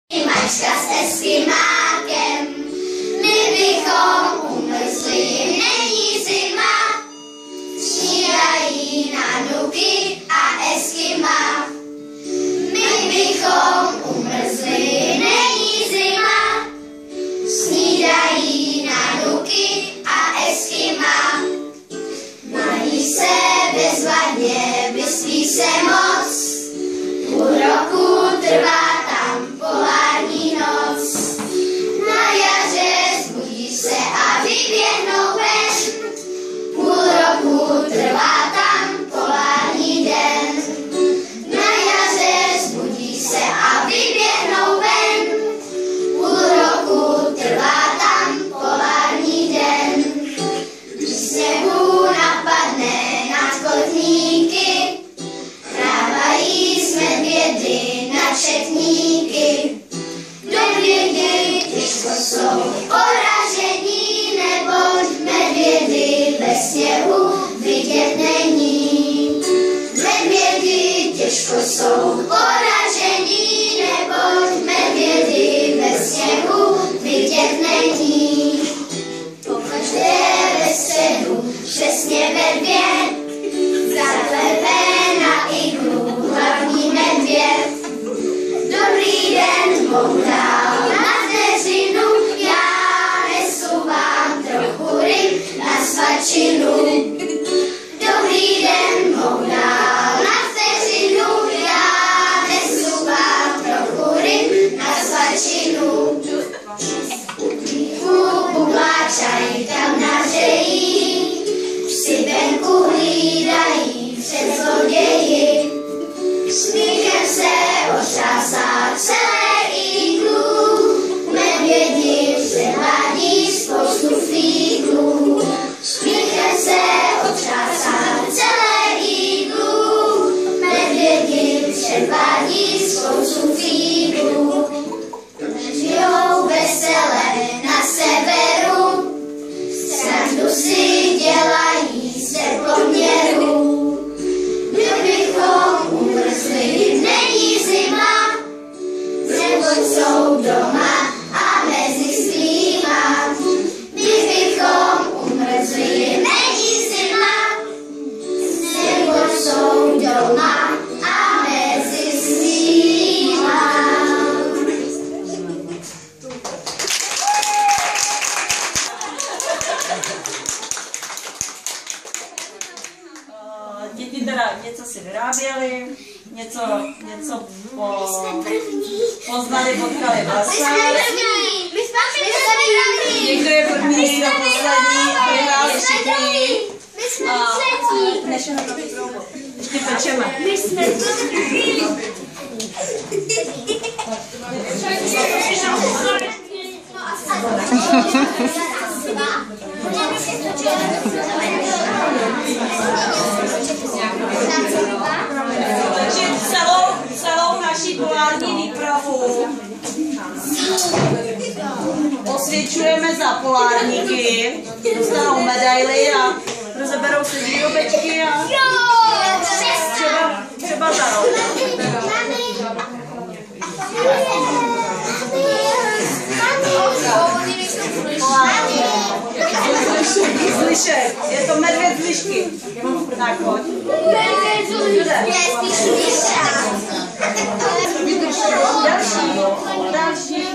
Mačka s eskimákem, my bychom umrzli, není zima. Snídají nanuky a eskima. My bychom umrzli, není zima. Snídají nanuky a eskima. Mají se bezvadně, vyspí se moc. Půl roku trvá tam polární noc. Na jaře zbudí se a vyběhnou ven. Půl roku trvá tam polární den. Na jaře zbudí se a vyběhnou ven. Půl roku trvá tam polární den. Když sněhu napadne nad kotníky, hrávají s medvědy na četníky. Do vědy těžko jsou poražení, neboť medvědy ve sněhu vidět není. Medvědy těžko jsou poražení, neboť medvědy ve sněhu vidět není. Pokaždé ve středu, přesně ve 2, zaklepe na iglu hlavní medvěd. Dobrý den, boudál na vteřinu, já nesu vám trochu ryb na svačinu. Dobrý den, boudál na vteřinu, já nesu vám trochu ryb na svačinu. Bubláčaj tam nařejí, psi venku hlídají před zloději. Smíchem se otřásá celé iglu, medvědi předvádí spoustu fíglů. Smíchem se otřásá celé iglu, medvědi předvádí spoustu fíglů. Žijou vesele na severu, srandu si dělají z teploměru. Kdybychom umrzli, není zima, neboť jsou doma a mezi svýma. Kdybychom umrzli, není zima, neboť jsou doma a mezi svýma. Děti teda něco si vyráběli, něco poznali, potkali v lese. Někdo je první, někdo poslední a vyhráli všichni. Ještě pečeme. My jsme první. Takže celou naši polární výpravu osvědčujeme za polárníky, dostanou medaily a rozeberou si výrobečky a třeba za rok. Zlišek, je to medvěd z lišky. Tak pojď. Další.